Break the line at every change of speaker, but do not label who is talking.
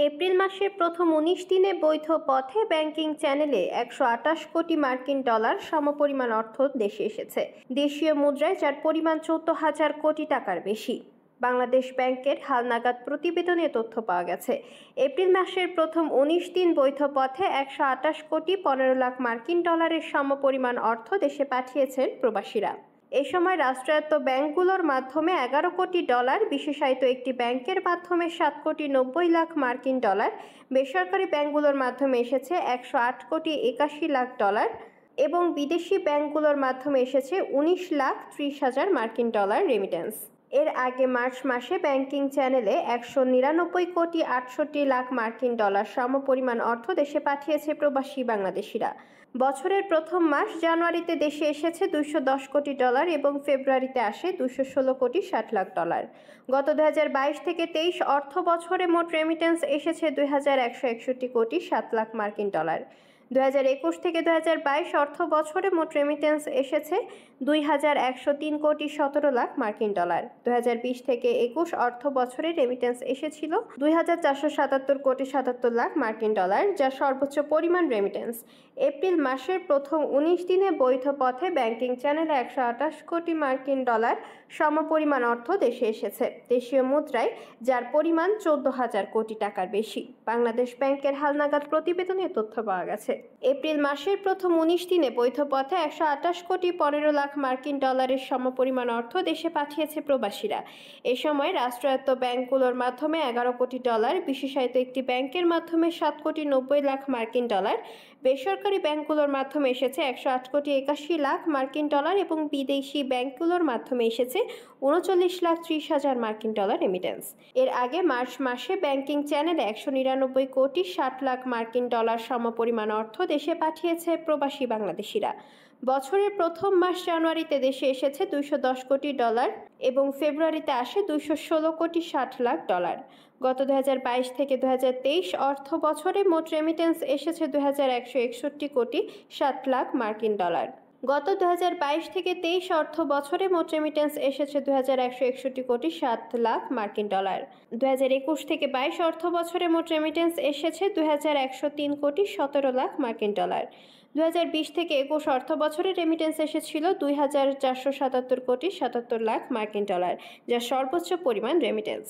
April মাসের প্রথম ১৯ দিনে বৈধ পথে ব্যাংকিং চ্যানেলে ১২৮ কোটি মার্কিন ডলার সমপরিমাণ অর্থ দেশে এসেছে, দেশীয় মুদ্রায়, যার পরিমাণ ১৪,০০০ কোটি টাকার বেশি। বাংলাদেশ ব্যাংকের হালনাগাদ প্রতিবেদনে তথ্য পাওয়া গেছে। এপ্রিল মাসের প্রথম ১৯ দিন বৈধ পথে ১২৮ কোটি ১৫ লাখ মার্কিন ডলারের সমপরিমাণ অর্থ দেশে পাঠিয়েছেন প্রবাসীরা। এ সময় রাষ্ট্রায়ত্ত ব্যাংকগুলোর মাধ্যমে ১১ কোটি ডলার, বিশেষায়িত একটি ব্যাংকের মাধ্যমে ৭ কোটি ৯০ লাখ মার্কিন ডলার, বেসরকারি ব্যাংকগুলোর মাধ্যমে এসেছে ১০৮ কোটি ৮১ লাখ ডলার এবং বিদেশি ব্যাংকগুলোর মাধ্যমে এসেছে ১৯,৩০,০০০ মার্কিন ডলার রেমিটেন্স। এর আগে মার্চ মাসে ব্যাংকিং চ্যানেলে ১৯৯ কোটি ৬৮ লাখ মার্কিন ডলার সমপরিমাণ অর্থ দেশে পাঠিয়েছে প্রবাসী বাংলাদেশিরা। বছরের প্রথম মাস জানুয়ারিতে দেশে এসেছে ২১০ কোটি ডলার এবং ফেব্রুয়ারিতে আসে ২১৬ কোটি ৬০ লাখ ডলার। গত ২০২২ থেকে ২৩ অর্থ বছরে মোট রেমিটেন্স এসেছে ২১৬১ কোটি ৭ লাখ মার্কিন ডলার। ২০২১ থেকে ২০২২ অর্থ বছরে মোট রেমিটেন্স এসেছে ২,১০৩ কোটি ১৭ লাখ মার্কিন ডলার। ২০২০ থেকে ২১ অর্থ বছরে রেমিটেন্স এসেছিল ২,৪৭৭ কোটি ৭৭ লাখ মার্কিন ডলার, যা সর্বোচ্চ পরিমাণ রেমিটেন্স। এপ্রিল মাসের প্রথম ১৯ দিনে বৈধ পথে ব্যাংকিং চ্যানেলে ১২৮ কোটি মার্কিন ডলার সমপরিমাণ অর্থ দেশে এসেছে, দেশীয় মুদ্রায়, যার পরিমাণ ১৪,০০০ কোটি টাকার বেশি। বাংলাদেশ ব্যাংকের হালনাগাদ প্রতিবেদনে তথ্য পাওয়া গেছে। এপ্রিল মাসের প্রথম ১৯ দিনে বৈধ পথে ১২৮ কোটি ১৫ লাখ মার্কিন ডলারের সমপরিমাণ অর্থ দেশে পাঠিয়েছে প্রবাসীরা। এ সময় রাষ্ট্রায়ত্ত ব্যাংকগুলোর মাধ্যমে ১১ কোটি ডলার, বিশেষায়িত একটি ব্যাংকের মাধ্যমে ৭ কোটি ৯০ লাখ মার্কিন ডলার, বেসরকারি ব্যাংকগুলোর মাধ্যমে এসেছে ১০৮ কোটি ৮১ লাখ মার্কিন ডলার এবং বিদেশি ব্যাংকগুলোর মাধ্যমে এসেছে ৩৯,৩০,০০০ মার্কিন ডলার রেমিটেন্স। এর আগে মার্চ মাসে ব্যাংকিং চ্যানেলে ১৯৯ কোটি ৬০ লাখ মার্কিন ডলার সমপরিমাণ অর্থ দেশে পাঠিয়েছে প্রবাসী বাংলাদেশিরা। বছরের প্রথম মাস জানুয়ারিতে দেশে এসেছে ২১০ কোটি ডলার এবং ফেব্রুয়ারিতে আসে ২১৬ কোটি ৬০ লাখ ডলার। গত ২০২২ থেকে ২০২৩ অর্থ বছরে মোট রেমিটেন্স এসেছে ২,১৬১ কোটি ৭ লাখ মার্কিন ডলার। গত ২০২২ থেকে ২৩ অর্থ বছরে মোট রেমিটেন্স এসেছে ২,১৬১ কোটি ৭ লাখ মার্কিন ডলার। ২০২১ থেকে ২২ অর্থ বছরে মোট রেমিটেন্স এসেছে ২,১০৩ কোটি ১৭ লাখ মার্কিন ডলার। ২০২০ থেকে ২১ অর্থ বছরে রেমিটেন্স এসেছিল ২,৪৭৭ কোটি ৭৭ লাখ মার্কিন ডলার, যা সর্বোচ্চ পরিমাণ রেমিটেন্স।